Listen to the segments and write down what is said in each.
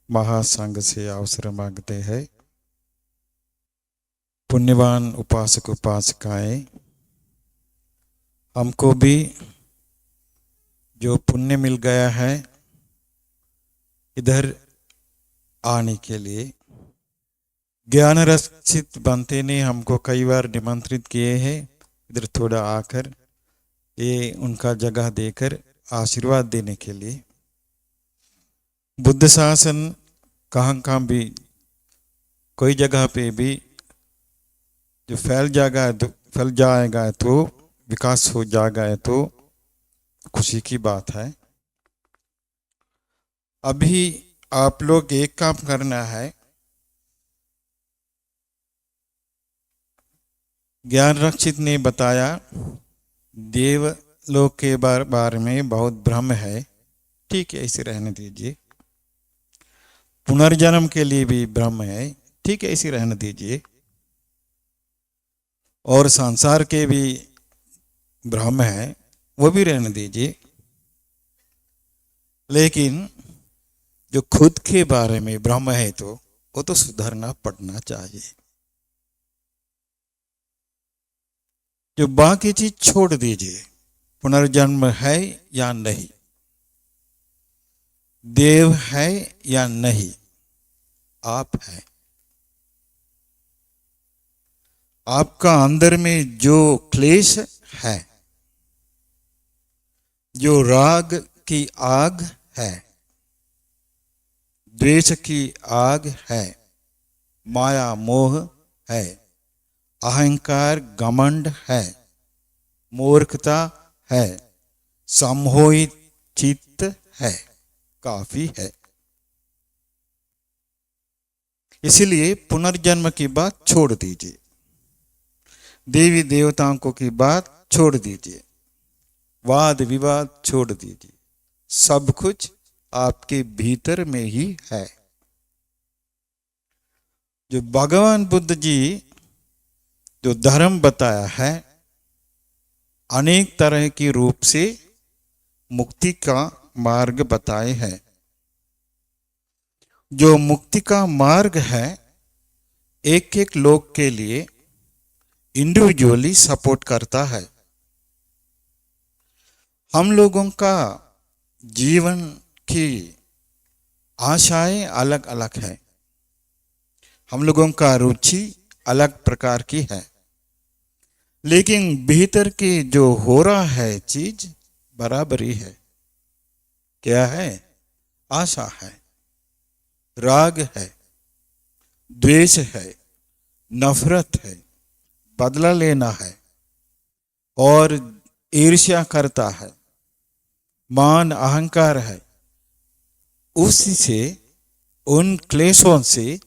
महासंघ से अवसर मांगते हैं। पुण्यवान उपासक उपासिकाएं, हमको भी जो पुण्य मिल गया है इधर आने के लिए, ज्ञान रक्षित बनते ने हमको कई बार निमंत्रित किए हैं इधर थोड़ा आकर ये उनका जगह देकर आशीर्वाद देने के लिए। बुद्ध शासन कहाँ भी कोई जगह पे भी जो फैल जाएगा तो विकास हो जाएगा तो खुशी की बात है। अभी आप लोग एक काम करना है, ज्ञान रक्षित ने बताया देवलोक के बारे में बहुत भ्रम है, ठीक है ऐसे रहने दीजिए। पुनर्जन्म के लिए भी भ्रम है, ठीक है ऐसे रहने दीजिए। और संसार के भी भ्रम है, वो भी रहने दीजिए। लेकिन जो खुद के बारे में भ्रम है तो वो तो सुधरना पड़ना चाहिए। जो बाकी चीज छोड़ दीजिए, पुनर्जन्म है या नहीं, देव है या नहीं, आप है। आपका अंदर में जो क्लेश है, जो राग की आग है, द्वेष की आग है, माया मोह है, अहंकार घमंड है, मूर्खता है, सम्मोहित चित्त है, काफी है। इसलिए पुनर्जन्म की बात छोड़ दीजिए, देवी देवताओं को की बात छोड़ दीजिए, वाद विवाद छोड़ दीजिए। सब कुछ आपके भीतर में ही है। जो भगवान बुद्ध जी जो धर्म बताया है, अनेक तरह के रूप से मुक्ति का मार्ग बताए हैं। जो मुक्ति का मार्ग है एक एक लोग के लिए इंडिविजुअली सपोर्ट करता है। हम लोगों का जीवन की आशाएं अलग अलग है, हम लोगों का रुचि अलग प्रकार की है, लेकिन भीतर की जो हो रहा है चीज बराबरी है। क्या है? आशा है, राग है, द्वेष है, नफरत है, बदला लेना है और ईर्ष्या करता है, मान अहंकार है। उसी से, उन क्लेशों से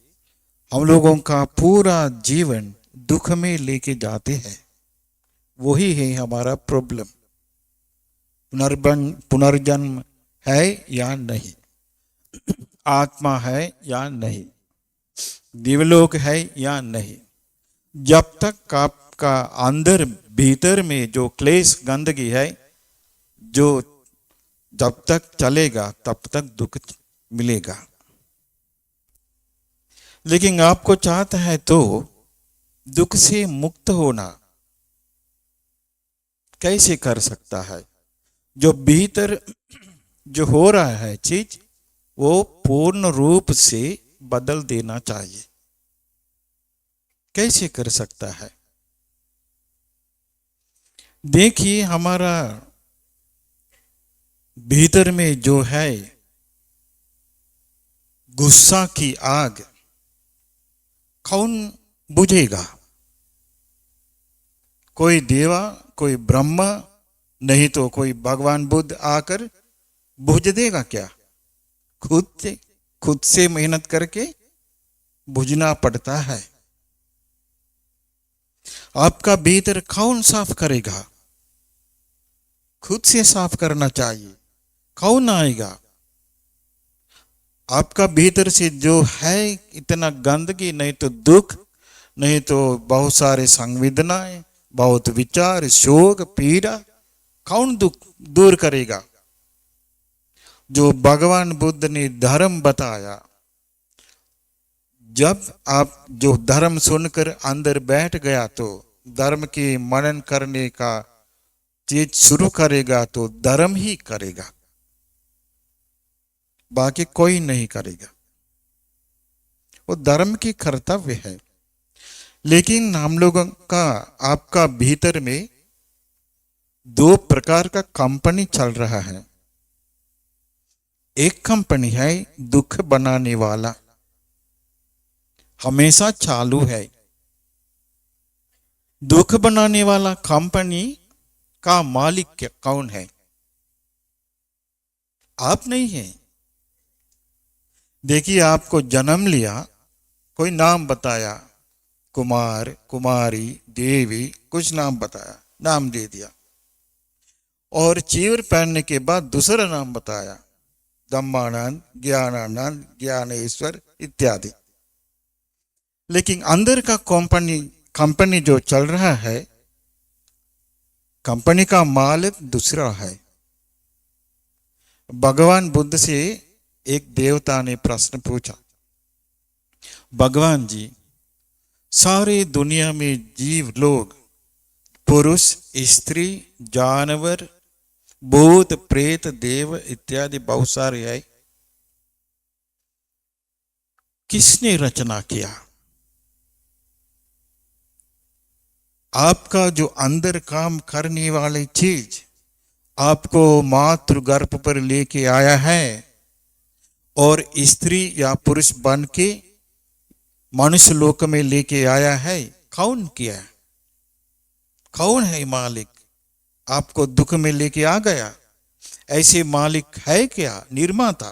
हम लोगों का पूरा जीवन दुख में लेके जाते हैं। वही है हमारा प्रॉब्लम। पुनर्जन्म है या नहीं, आत्मा है या नहीं, दिवलोक है या नहीं, जब तक आपका अंदर भीतर में जो क्लेश गंदगी है जो जब तक चलेगा तब तक दुख मिलेगा। लेकिन आपको चाहता है तो दुख से मुक्त होना कैसे कर सकता है? जो भीतर जो हो रहा है चीज वो पूर्ण रूप से बदल देना चाहिए। कैसे कर सकता है? देखिए, हमारा भीतर में जो है गुस्सा की आग कौन बुझेगा? कोई देवा, कोई ब्रह्मा, नहीं तो कोई भगवान बुद्ध आकर बुझ देगा क्या? खुद से मेहनत करके बुझना पड़ता है। आपका भीतर कौन साफ करेगा? खुद से साफ करना चाहिए। कौन आएगा? आपका भीतर से जो है इतना गंदगी, नहीं तो दुख, नहीं तो बहुत सारे संवेदनाएं, बहुत विचार, शोक, पीड़ा, कौन दुख दूर करेगा? जो भगवान बुद्ध ने धर्म बताया जब आप जो धर्म सुनकर अंदर बैठ गया तो धर्म की मनन करने का चीज शुरू करेगा तो धर्म ही करेगा, बाकी कोई नहीं करेगा। वो धर्म की कर्तव्य है। लेकिन हम लोगों का आपका भीतर में दो प्रकार का कंपनी चल रहा है। एक कंपनी है दुख बनाने वाला, हमेशा चालू है। दुख बनाने वाला कंपनी का मालिक कौन है? आप नहीं है। देखिए, आपको जन्म लिया, कोई नाम बताया, कुमार, कुमारी, देवी, कुछ नाम बताया, नाम दे दिया। और चीवर पहनने के बाद दूसरा नाम बताया, ब्रह्मानंद, ज्ञानानंद, ज्ञानेश्वर इत्यादि। लेकिन अंदर का कंपनी जो चल रहा है, कंपनी का मालिक दूसरा है। भगवान बुद्ध से एक देवता ने प्रश्न पूछा, भगवान जी, सारे दुनिया में जीव लोग, पुरुष, स्त्री, जानवर, भूत, प्रेत, देव इत्यादि बहुत सारे है, किसने रचना किया? आपका जो अंदर काम करने वाली चीज आपको मातृ गर्भ पर लेके आया है और स्त्री या पुरुष बन के मनुष्य लोक में लेके आया है, कौन किया? कौन है मालिक? आपको दुख में लेके आ गया, ऐसे मालिक है क्या? निर्माता?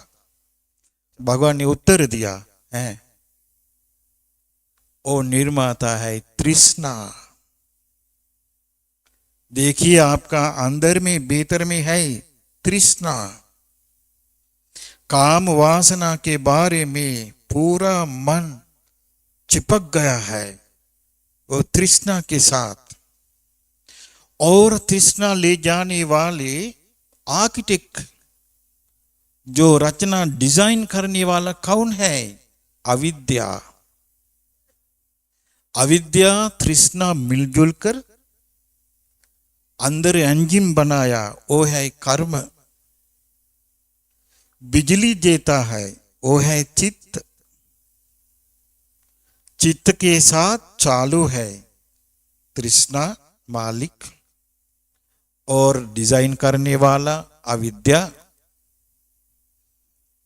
भगवान ने उत्तर दिया है, ओ निर्माता है तृष्णा। देखिए, आपका अंदर में भीतर में है तृष्णा। काम वासना के बारे में पूरा मन चिपक गया है वो तृष्णा के साथ। और तृष्णा ले जाने वाले आर्किटेक्ट, जो रचना डिजाइन करने वाला कौन है? अविद्या। अविद्या तृष्णा मिलजुल कर अंदर इंजन बनाया, वो है कर्म। बिजली देता है वो है चित्त। चित्त के साथ चालू है तृष्णा मालिक, और डिजाइन करने वाला अविद्या,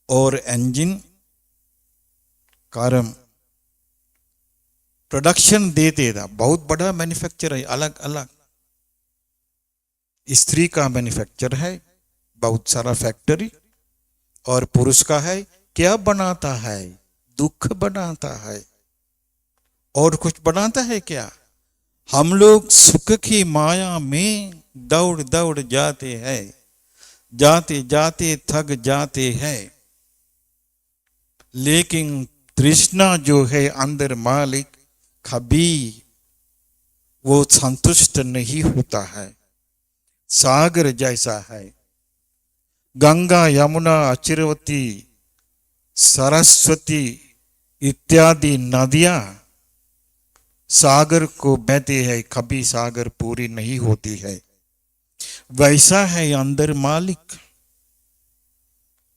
और इंजन कर्म। प्रोडक्शन देते था, बहुत बड़ा मैन्युफैक्चर है, अलग अलग। स्त्री का मैन्युफैक्चर है, बहुत सारा फैक्ट्री। और पुरुष का है, क्या बनाता है? दुख बनाता है। और कुछ बनाता है क्या? हम लोग सुख की माया में दौड़ दौड़ जाते हैं, जाते जाते थक जाते हैं। लेकिन तृष्णा जो है अंदर मालिक, कभी वो संतुष्ट नहीं होता है। सागर जैसा है। गंगा, यमुना, अचिरवती, सरस्वती इत्यादि नदियां सागर को बहते हैं, कभी सागर पूरी नहीं होती है। वैसा है अंदर मालिक,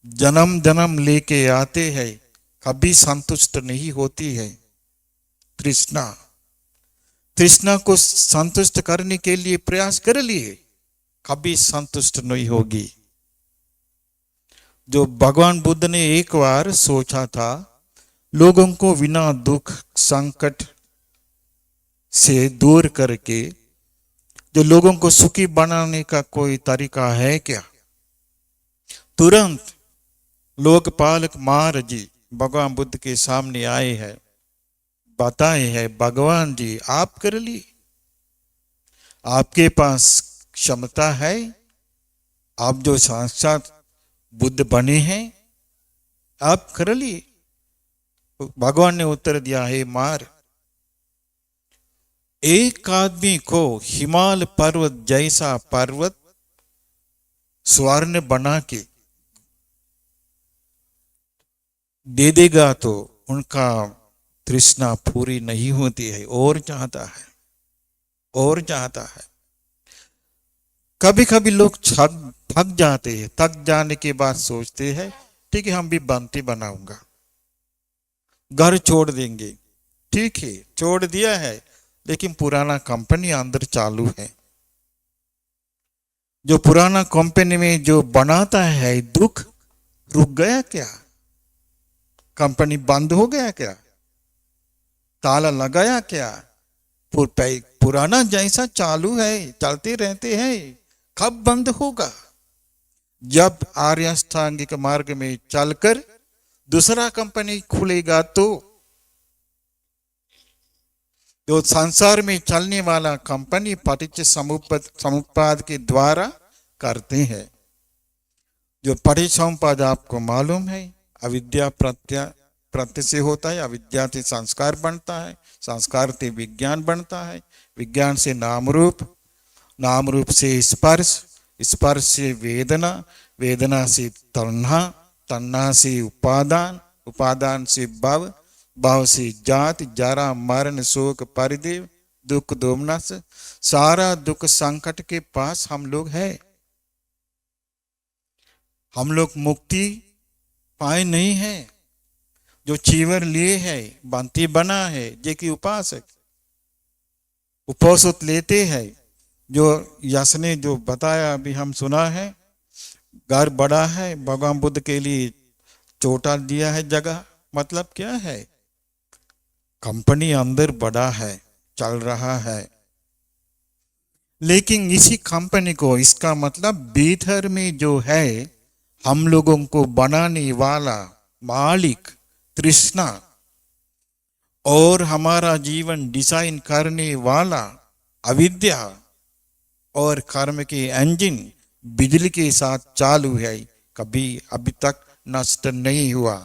जन्म जन्म लेके आते हैं, कभी संतुष्ट नहीं होती है तृष्णा। तृष्णा को संतुष्ट करने के लिए प्रयास कर लिए, कभी संतुष्ट नहीं होगी। जो भगवान बुद्ध ने एक बार सोचा था, लोगों को बिना दुख संकट से दूर करके जो लोगों को सुखी बनाने का कोई तरीका है क्या? तुरंत लोकपालक मार जी भगवान बुद्ध के सामने आए हैं, बताए हैं, भगवान जी आप कर ली, आपके पास क्षमता है, आप जो साक्षात बुद्ध बने हैं, आप कर लिए। भगवान ने उत्तर दिया, है मार, एक आदमी को हिमालय पर्वत जैसा पर्वत स्वर्ण बना के दे देगा तो उनका तृष्णा पूरी नहीं होती है, और चाहता है, और चाहता है। कभी कभी लोग थक जाते हैं, थक जाने के बाद सोचते हैं ठीक है हम भी बंटी बनाऊंगा, घर छोड़ देंगे। ठीक है छोड़ दिया है, लेकिन पुराना कंपनी अंदर चालू है। जो पुराना कंपनी में जो बनाता है दुख रुक गया क्या? कंपनी बंद हो गया क्या? ताला लगाया क्या? पुराना जैसा चालू है, चलते रहते हैं, कब बंद होगा? जब आर्य अष्टांगिक मार्ग में चलकर दूसरा कंपनी खुलेगा तो जो संसार में चलने वाला कंपनी पटिच्च समुप्पाद के द्वारा करते हैं। जो पटिच्च समुप्पाद आपको मालूम है, अविद्या प्रत्यय से होता है, अविद्या से संस्कार बनता है, संस्कार से विज्ञान बनता है, विज्ञान से नाम रूप, नाम रूप से स्पर्श, स्पर्श से वेदना, वेदना से तन्हा, तन्हा से उपादान, उपादान से भव, भाव से जाति, जरा मरण शोक परिदेव दुख दोमनस। सारा दुख संकट के पास हम लोग हैं। हम लोग मुक्ति पाए नहीं है। जो चीवर लिए है, बंती बना है, जे की उपासक उपोषित लेते हैं। जो यश ने जो बताया अभी हम सुना है, घर बड़ा है, भगवान बुद्ध के लिए छोटा दिया है जगह। मतलब क्या है? कंपनी अंदर बड़ा है, चल रहा है, लेकिन इसी कंपनी को, इसका मतलब भीतर में जो है हम लोगों को बनाने वाला मालिक तृष्णा और हमारा जीवन डिजाइन करने वाला अविद्या और कर्म के इंजन बिजली के साथ चालू है, कभी अभी तक नष्ट नहीं हुआ।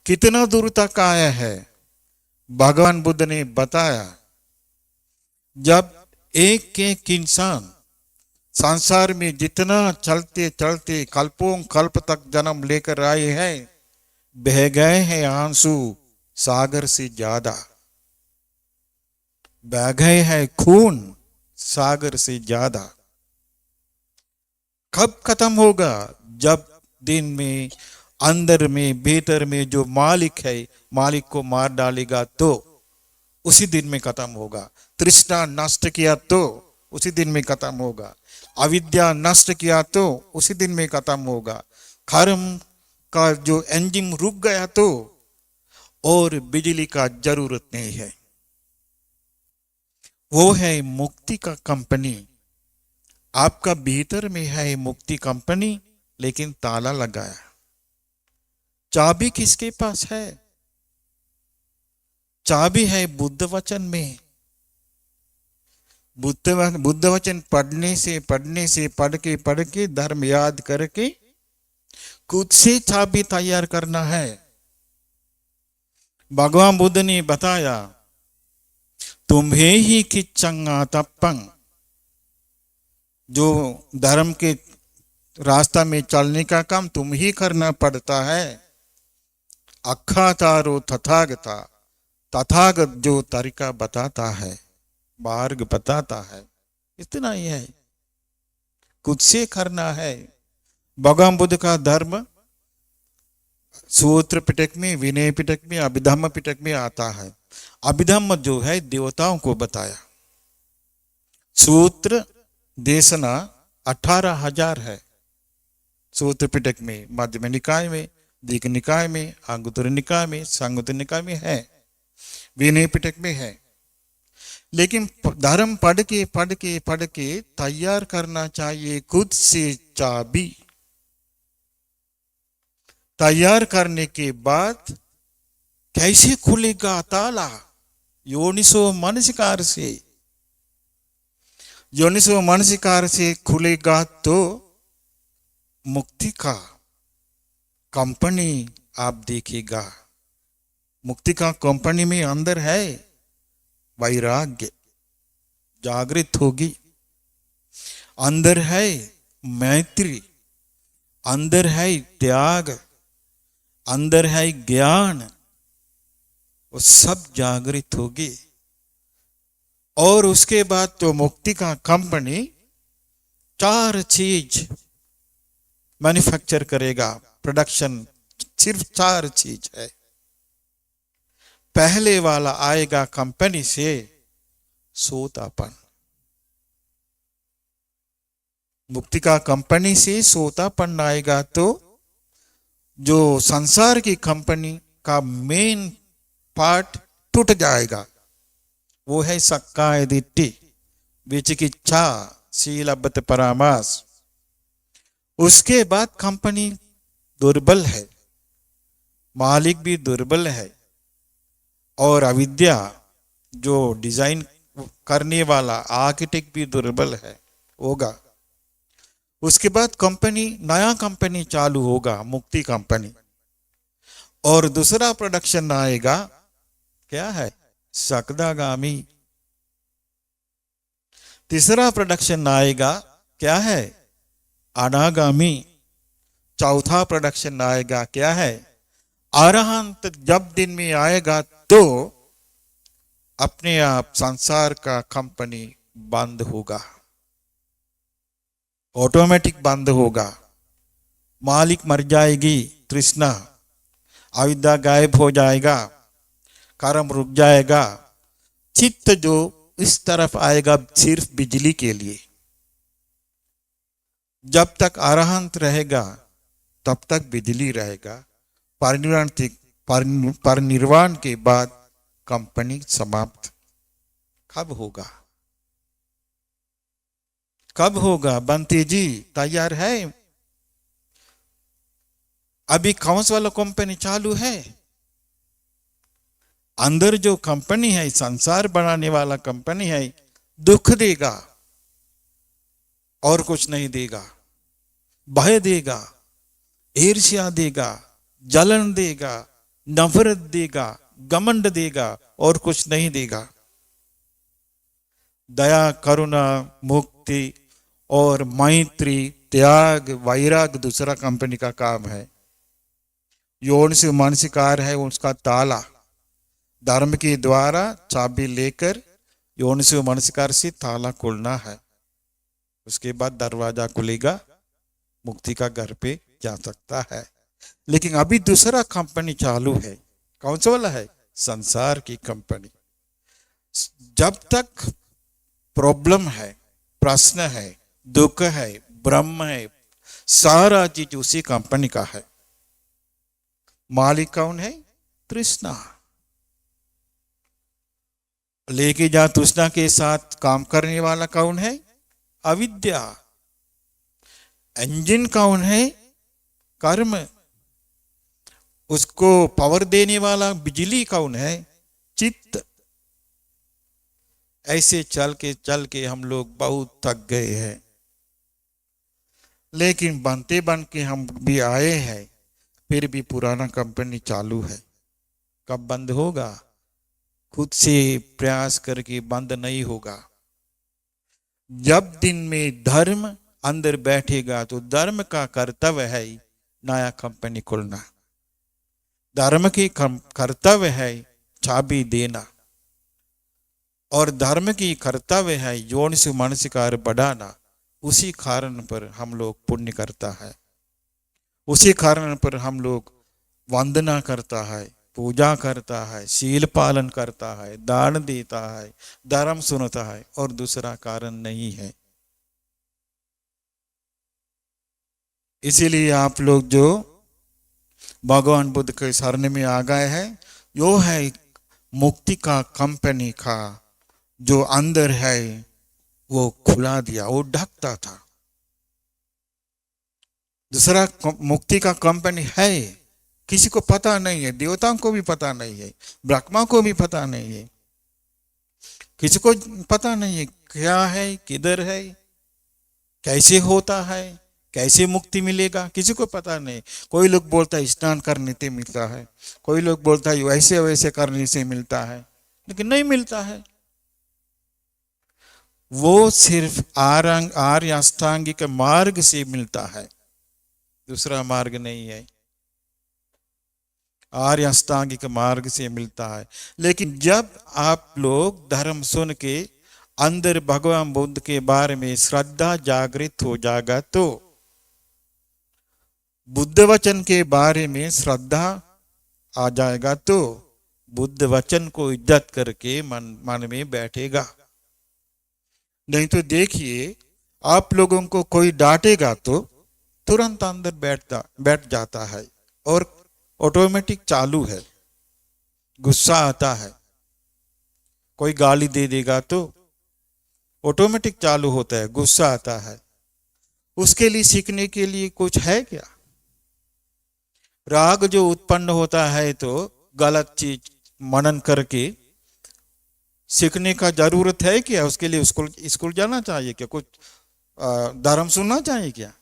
कितना दूर तक आया है? भगवान बुद्ध ने बताया, जब एक एक इंसान संसार में जितना चलते चलते कल्पों कल्प तक जन्म लेकर आए हैं, बह गए हैं आंसू सागर से ज्यादा, बह गए हैं खून सागर से ज्यादा। कब खत्म होगा? जब दिन में अंदर में भीतर में जो मालिक है, मालिक को मार डालेगा तो उसी दिन में खत्म होगा। तृष्णा नष्ट किया तो उसी दिन में खत्म होगा। अविद्या नष्ट किया तो उसी दिन में खत्म होगा। कर्म का जो इंजन रुक गया तो और बिजली का जरूरत नहीं है। वो है मुक्ति का कंपनी। आपका भीतर में है मुक्ति कंपनी, लेकिन ताला लगाया। चाबी किसके पास है? चाबी है बुद्ध वचन में। बुद्ध वचन पढ़ने से पढ़ के धर्म याद करके खुद से चाबी तैयार करना है। भगवान बुद्ध ने बताया, तुम्हें ही किच्चंगा तप्पंग, जो धर्म के रास्ता में चलने का काम तुम ही करना पड़ता है। अखातारो तथागता, तथागत जो तरीका बताता है, मार्ग बताता है, इतना ही है, खुद से करना है। भगवान बुद्ध का धर्म सूत्र पिटक में, विनय पिटक में, अभिधम्म पिटक में आता है। अभिधम्म जो है देवताओं को बताया। सूत्र देशना 18,000 है सूत्र पिटक में, मध्यम निकाय में, दीघ निकाय में, अंगुत्तर निकाय में, संयुत्तर निकाय में है, विनय पिटक में है। लेकिन धर्म पढ़ के तैयार करना चाहिए खुद से चाबी। तैयार करने के बाद कैसे खुलेगा ताला? योनिसो मनसिकार से। योनिसो मनसिकार से खुलेगा तो मुक्ति का कंपनी आप देखिएगा। मुक्ति का कंपनी में अंदर है वैराग्य, जागृत होगी। अंदर है मैत्री, अंदर है त्याग, अंदर है ज्ञान, वो सब जागृत होगी। और उसके बाद तो मुक्ति का कंपनी 4 चीज मैन्युफैक्चर करेगा, प्रोडक्शन सिर्फ 4 चीज है। पहले वाला आएगा कंपनी से सोतापन, मुक्ति का कंपनी से सोतापन आएगा तो जो संसार की कंपनी का मेन पार्ट टूट जाएगा, वो है सक्काय दिट्ठी, विचिकिच्छा, शीलबद्ध परामास। उसके बाद कंपनी दुर्बल है, मालिक भी दुर्बल है, और अविद्या जो डिजाइन करने वाला आर्किटेक्ट भी दुर्बल है होगा। उसके बाद कंपनी, नया कंपनी चालू होगा, मुक्ति कंपनी, और दूसरा प्रोडक्शन आएगा, क्या है, सकदागामी। तीसरा प्रोडक्शन आएगा, क्या है, अनागामी। चौथा प्रोडक्शन आएगा, क्या है, अरहंत। जब दिन में आएगा तो अपने आप संसार का कंपनी बंद होगा, ऑटोमेटिक बंद होगा। मालिक मर जाएगी, तृष्णा, अविद्या गायब हो जाएगा, कर्म रुक जाएगा। चित्त जो इस तरफ आएगा सिर्फ बिजली के लिए। जब तक अरहंत रहेगा तब तक बिजली रहेगा। परिनिर्वाण के बाद कंपनी समाप्त। कब होगा, कब होगा? बंटी जी तैयार है? अभी कौन सा वाला कंपनी चालू है? अंदर जो कंपनी है, संसार बनाने वाला कंपनी है, दुख देगा और कुछ नहीं देगा। भय देगा, ईर्ष्या देगा, जलन देगा, नफरत देगा, घमंड देगा और कुछ नहीं देगा। दया, करुणा, मुक्ति और मैत्री, त्याग, वैराग दूसरा कंपनी का काम है। यौन से मानसिकार है उसका ताला। धर्म के द्वारा चाबी लेकर यौन से मानसिकार से ताला खोलना है। उसके बाद दरवाजा खुलेगा, मुक्ति का घर पे जा सकता है। लेकिन अभी दूसरा कंपनी चालू है। कौन सा वाला है? संसार की कंपनी। जब तक प्रॉब्लम है, प्रश्न है, दुख है, ब्रह्म है, सारा चीज उसी कंपनी का है। मालिक कौन है? तृष्णा। लेके जा तृष्णा के साथ काम करने वाला कौन है? अविद्या। इंजन कौन है? कर्म। उसको पावर देने वाला बिजली कौन है? चित्त। ऐसे चल के हम लोग बहुत थक गए हैं। लेकिन बनते बन के हम भी आए हैं, फिर भी पुराना कंपनी चालू है। कब बंद होगा? खुद से प्रयास करके बंद नहीं होगा। जब दिन में धर्म अंदर बैठेगा तो धर्म का कर्तव्य है नया कंपनी खोलना। धर्म की कर्तव्य है चाबी देना, और धर्म की कर्तव्य है यौन से मानसिकार बढ़ाना। उसी कारण पर हम लोग पुण्य करता है, उसी कारण पर हम लोग वंदना करता है, पूजा करता है, शील पालन करता है, दान देता है, धर्म सुनता है, और दूसरा कारण नहीं है। इसीलिए आप लोग जो भगवान बुद्ध के शरण में आ गए हैं, यो है मुक्ति का कंपनी का जो अंदर है वो खुला दिया, वो ढकता था। दूसरा मुक्ति का कंपनी है, किसी को पता नहीं है, देवताओं को भी पता नहीं है, ब्रह्मा को भी पता नहीं है, किसी को पता नहीं है क्या है, किधर है, कैसे होता है, कैसे मुक्ति मिलेगा, किसी को पता नहीं। कोई लोग बोलता है स्नान करने से मिलता है, कोई लोग बोलता है वैसे वैसे करने से मिलता है, लेकिन नहीं मिलता है। वो सिर्फ आर्य अष्टांगिक मार्ग से मिलता है, दूसरा मार्ग नहीं है। आर्य अष्टांगिक मार्ग से मिलता है। लेकिन जब आप लोग धर्म सुन के अंदर भगवान बुद्ध के बारे में श्रद्धा जागृत हो जाएगा तो बुद्ध वचन के बारे में श्रद्धा आ जाएगा तो बुद्ध वचन को इज्जत करके मन में बैठेगा। नहीं तो देखिए, आप लोगों को कोई डांटेगा तो तुरंत अंदर बैठ जाता है और ऑटोमेटिक चालू है, गुस्सा आता है। कोई गाली दे देगा तो ऑटोमेटिक चालू होता है, गुस्सा आता है। उसके लिए सीखने के लिए कुछ है क्या? राग जो उत्पन्न होता है तो गलत चीज मनन करके सीखने का जरूरत है क्या? उसके लिए स्कूल जाना चाहिए क्या? कुछ धर्म सुनना चाहिए क्या?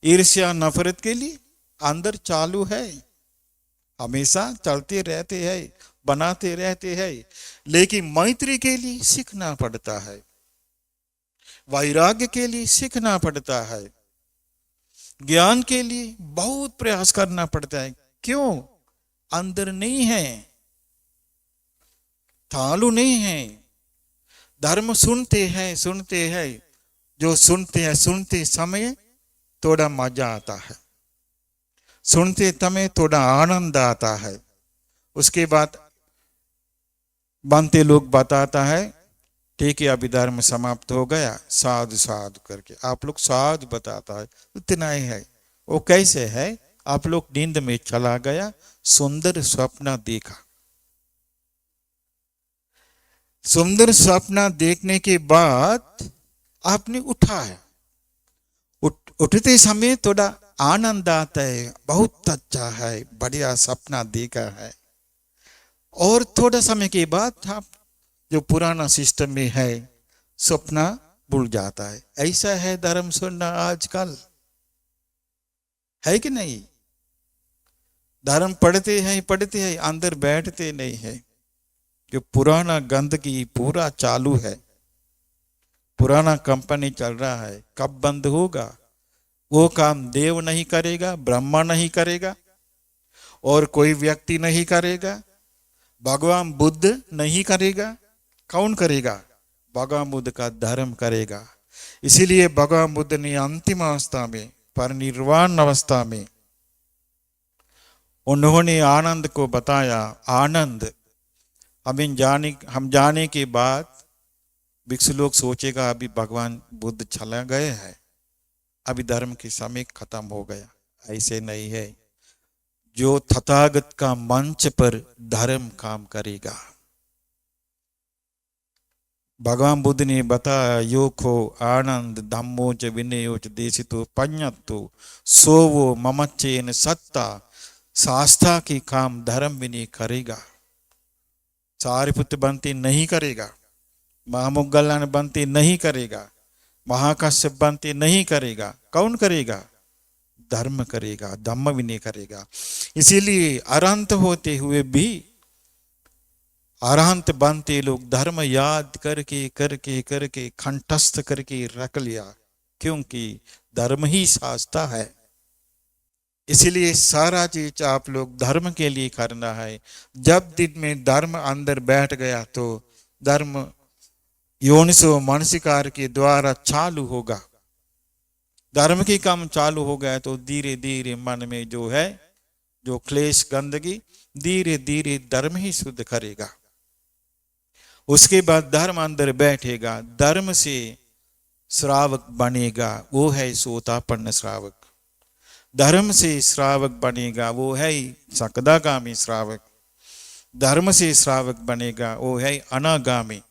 ईर्ष्या नफरत के लिए अंदर चालू है, हमेशा चलते रहते हैं, बनाते रहते हैं। लेकिन मैत्री के लिए सीखना पड़ता है, वैराग्य के लिए सीखना पड़ता है, ज्ञान के लिए बहुत प्रयास करना पड़ता है। क्यों? अंदर नहीं है, चालू नहीं है। धर्म सुनते हैं, जो सुनते समय थोड़ा मजा आता है, सुनते समय थोड़ा आनंद आता है। उसके बाद बनते लोग बताता है, ठीक है अभी धर्म समाप्त हो गया, साधु साधु करके आप लोग साधु बताता है, इतना ही है। वो कैसे है? आप लोग नींद में चला गया, सुंदर सपना देखा, सुंदर सपना देखने के बाद आपने उठा है, उठते समय थोड़ा आनंद आता है, बहुत अच्छा है, बढ़िया सपना देखा है। और थोड़ा समय के बाद आप जो पुराना सिस्टम में है सपना भूल जाता है। ऐसा है धर्म सुनना आजकल, है कि नहीं? धर्म पढ़ते हैं, अंदर बैठते नहीं है। जो पुराना गंदगी पूरा चालू है, पुराना कंपनी चल रहा है, कब बंद होगा? वो काम देव नहीं करेगा, ब्रह्मा नहीं करेगा, और कोई व्यक्ति नहीं करेगा, भगवान बुद्ध नहीं करेगा। कौन करेगा? भगवान बुद्ध का धर्म करेगा। इसीलिए भगवान बुद्ध ने अंतिम अवस्था में, परिनिर्वाण अवस्था में, उन्होंने आनंद को बताया। आनंद हम जाने के बाद भिक्षु लोग सोचेगा अभी भगवान बुद्ध चला गए हैं, अभी धर्म के समय खत्म हो गया। ऐसे नहीं है। जो तथागत का मंच पर धर्म काम करेगा। भगवान बुद्ध ने बताया, योखो आनंद धम्मोच विनयोच देशितो पඤ्ඤतो सोवो ममच्चेन सत्ता। शास्त्रा के काम धर्म विनय करेगा। सारिपुत्र बनते नहीं करेगा, महामुगल्लान बनते नहीं करेगा, महाकाश्यप बनते नहीं करेगा। कौन करेगा? धर्म करेगा, धम्म विनय करेगा। इसीलिए अरहंत होते हुए भी अरहंत बनते लोग धर्म याद करके करके करके कंठस्थ करके रख लिया, क्योंकि धर्म ही शास्त्रा है। इसीलिए सारा चीज आप लोग धर्म के लिए करना है। जब दिन में धर्म अंदर बैठ गया तो धर्म योनिसो मानसिकार के द्वारा चालू होगा। धर्म की काम चालू हो गया तो धीरे धीरे मन में जो है, जो क्लेश गंदगी, धीरे धीरे धर्म ही शुद्ध करेगा। उसके बाद धर्म अंदर बैठेगा, धर्म से श्रावक बनेगा, वो है सोतापन्न श्रावक। धर्म से श्रावक बनेगा, वो है सकदागामी श्रावक। धर्म से श्रावक बनेगा, वो है अनागामी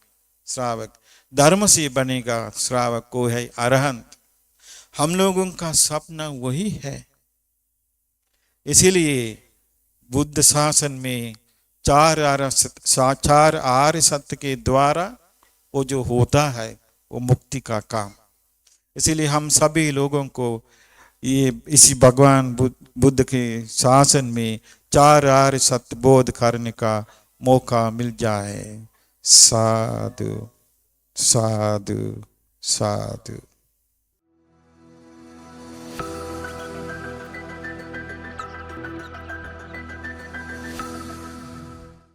श्रावक। धर्म से बनेगा श्रावक, को है अरहंत। हम लोगों का सपना वही है। इसीलिए बुद्ध शासन में चार आर्य सत्य के द्वारा वो जो होता है वो मुक्ति का काम। इसीलिए हम सभी लोगों को ये इसी भगवान बुद्ध के शासन में चार आर्य सत्य बोध करने का मौका मिल जाए। साधु साधु साधु।